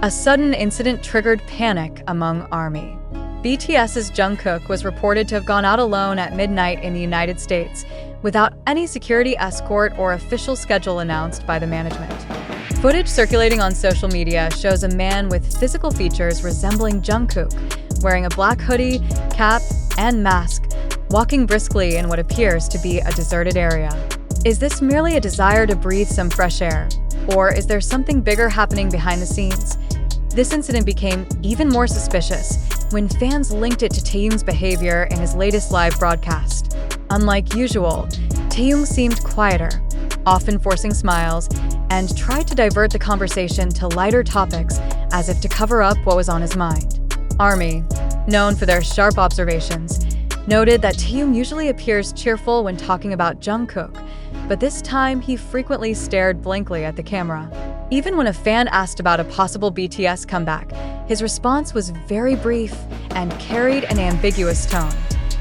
A sudden incident triggered panic among ARMY. BTS's Jungkook was reported to have gone out alone at midnight in the United States, without any security escort or official schedule announced by the management. Footage circulating on social media shows a man with physical features resembling Jungkook, wearing a black hoodie, cap, and mask, walking briskly in what appears to be a deserted area. Is this merely a desire to breathe some fresh air, or is there something bigger happening behind the scenes? This incident became even more suspicious when fans linked it to Taeyung's behavior in his latest live broadcast. Unlike usual, Taeyung seemed quieter, often forcing smiles, and tried to divert the conversation to lighter topics as if to cover up what was on his mind. ARMY, known for their sharp observations, noted that Taeyung usually appears cheerful when talking about Jungkook, but this time he frequently stared blankly at the camera. Even when a fan asked about a possible BTS comeback, his response was very brief and carried an ambiguous tone.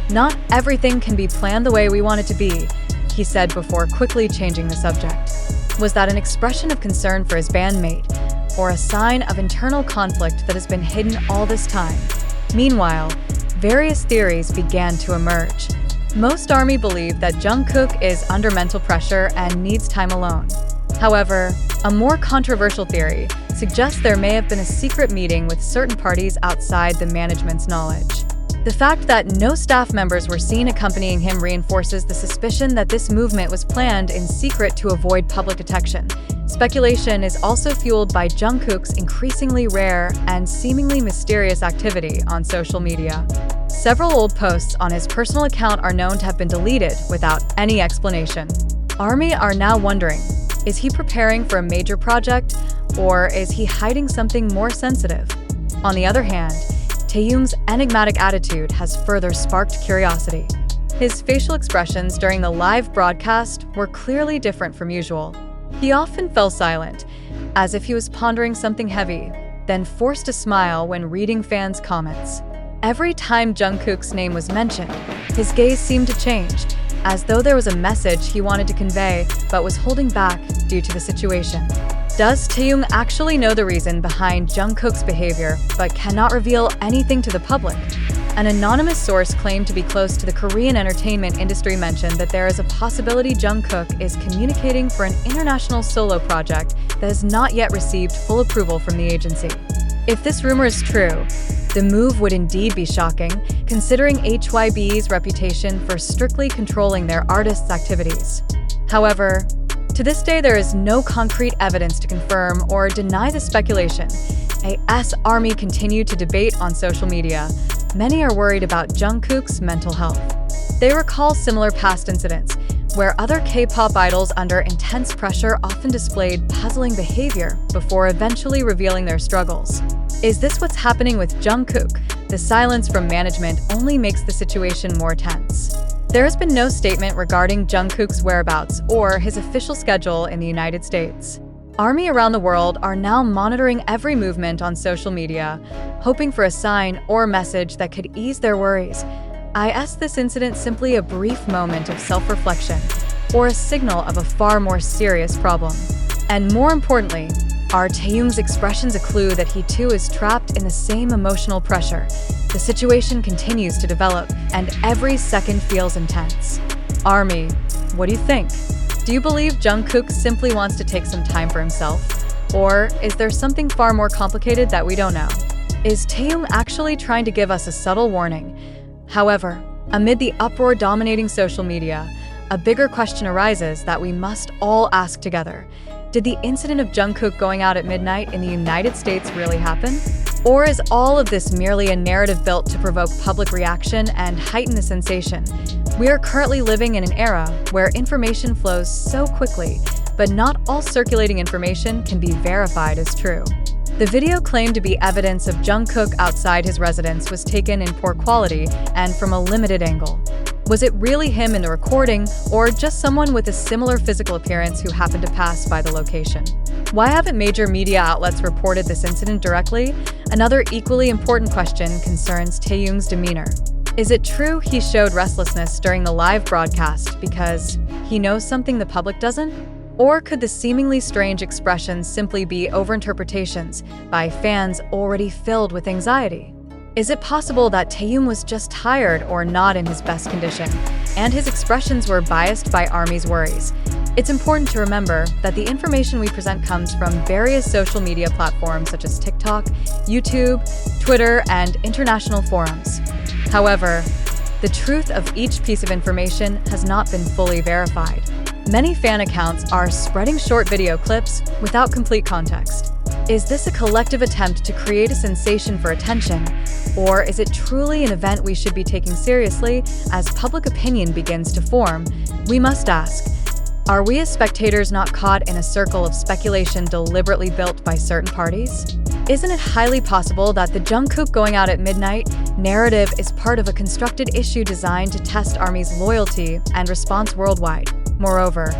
"Not everything can be planned the way we want it to be," he said before quickly changing the subject. Was that an expression of concern for his bandmate, or a sign of internal conflict that has been hidden all this time? Meanwhile, various theories began to emerge. Most ARMY believe that Jungkook is under mental pressure and needs time alone. However, a more controversial theory suggests there may have been a secret meeting with certain parties outside the management's knowledge. The fact that no staff members were seen accompanying him reinforces the suspicion that this movement was planned in secret to avoid public detection. Speculation is also fueled by Jungkook's increasingly rare and seemingly mysterious activity on social media. Several old posts on his personal account are known to have been deleted without any explanation. ARMY are now wondering, is he preparing for a major project, or is he hiding something more sensitive? On the other hand, Taeyung's enigmatic attitude has further sparked curiosity. His facial expressions during the live broadcast were clearly different from usual. He often fell silent, as if he was pondering something heavy, then forced a smile when reading fans' comments. Every time Jungkook's name was mentioned, his gaze seemed to change, as though there was a message he wanted to convey but was holding back due to the situation. Does Taeyung actually know the reason behind Jungkook's behavior but cannot reveal anything to the public? An anonymous source claimed to be close to the Korean entertainment industry mentioned that there is a possibility Jungkook is communicating for an international solo project that has not yet received full approval from the agency. If this rumor is true, the move would indeed be shocking, considering HYB's reputation for strictly controlling their artists' activities. However, to this day there is no concrete evidence to confirm or deny the speculation. AS ARMY continue to debate on social media. Many are worried about Jungkook's mental health. They recall similar past incidents, where other K-pop idols under intense pressure often displayed puzzling behavior before eventually revealing their struggles. Is this what's happening with Jungkook? The silence from management only makes the situation more tense. There has been no statement regarding Jungkook's whereabouts or his official schedule in the United States. ARMY around the world are now monitoring every movement on social media, hoping for a sign or message that could ease their worries. Is this incident simply a brief moment of self-reflection, or a signal of a far more serious problem? And more importantly, are Taeyung's expressions a clue that he too is trapped in the same emotional pressure? The situation continues to develop, and every second feels intense. ARMY, what do you think? Do you believe Jungkook simply wants to take some time for himself? Or is there something far more complicated that we don't know? Is Taeyung actually trying to give us a subtle warning? However, amid the uproar dominating social media, a bigger question arises that we must all ask together. Did the incident of Jungkook going out at midnight in the United States really happen? Or is all of this merely a narrative built to provoke public reaction and heighten the sensation? We are currently living in an era where information flows so quickly, but not all circulating information can be verified as true. The video claimed to be evidence of Jungkook outside his residence was taken in poor quality and from a limited angle. Was it really him in the recording, or just someone with a similar physical appearance who happened to pass by the location? Why haven't major media outlets reported this incident directly? Another equally important question concerns Taeyung's demeanor. Is it true he showed restlessness during the live broadcast because he knows something the public doesn't? Or could the seemingly strange expressions simply be overinterpretations by fans already filled with anxiety? Is it possible that Tayung was just tired or not in his best condition, and his expressions were biased by ARMY's worries? It's important to remember that the information we present comes from various social media platforms such as TikTok, YouTube, Twitter, and international forums. However, the truth of each piece of information has not been fully verified. Many fan accounts are spreading short video clips without complete context. Is this a collective attempt to create a sensation for attention, or is it truly an event we should be taking seriously as public opinion begins to form? We must ask, are we as spectators not caught in a circle of speculation deliberately built by certain parties? Isn't it highly possible that the Jungkook going out at midnight narrative is part of a constructed issue designed to test ARMY's loyalty and response worldwide? Moreover,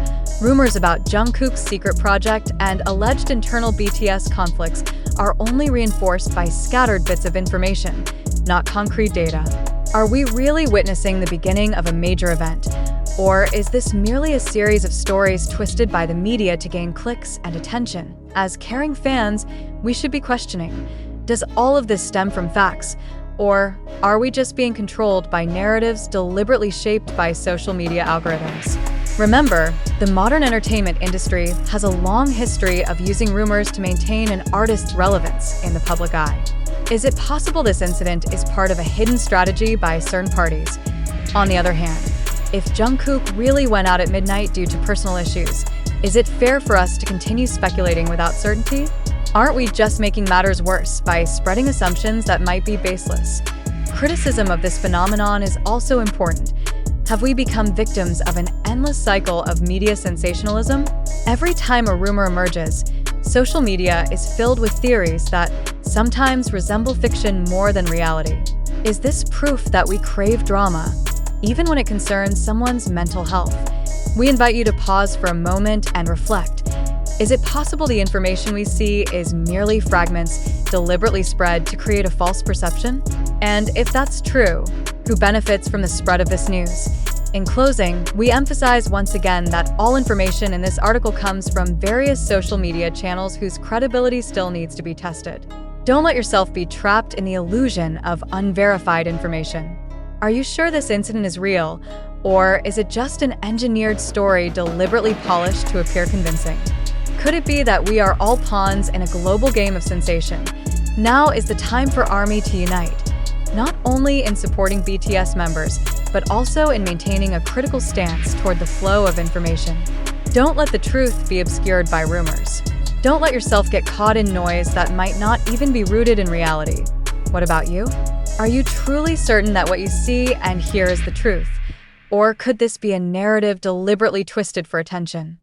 rumors about Jungkook's secret project and alleged internal BTS conflicts are only reinforced by scattered bits of information, not concrete data. Are we really witnessing the beginning of a major event? Or is this merely a series of stories twisted by the media to gain clicks and attention? As caring fans, we should be questioning, does all of this stem from facts? Or are we just being controlled by narratives deliberately shaped by social media algorithms? Remember, the modern entertainment industry has a long history of using rumors to maintain an artist's relevance in the public eye. Is it possible this incident is part of a hidden strategy by certain parties? On the other hand, if Jungkook really went out at midnight due to personal issues, is it fair for us to continue speculating without certainty? Aren't we just making matters worse by spreading assumptions that might be baseless? Criticism of this phenomenon is also important. Have we become victims of an endless cycle of media sensationalism? Every time a rumor emerges, social media is filled with theories that sometimes resemble fiction more than reality. Is this proof that we crave drama, even when it concerns someone's mental health? We invite you to pause for a moment and reflect. Is it possible the information we see is merely fragments deliberately spread to create a false perception? And if that's true, who benefits from the spread of this news? In closing, we emphasize once again that all information in this article comes from various social media channels whose credibility still needs to be tested. Don't let yourself be trapped in the illusion of unverified information. Are you sure this incident is real, or is it just an engineered story deliberately polished to appear convincing? Could it be that we are all pawns in a global game of sensation? Now is the time for ARMY to unite, not only in supporting BTS members, but also in maintaining a critical stance toward the flow of information. Don't let the truth be obscured by rumors. Don't let yourself get caught in noise that might not even be rooted in reality. What about you? Are you truly certain that what you see and hear is the truth? Or could this be a narrative deliberately twisted for attention?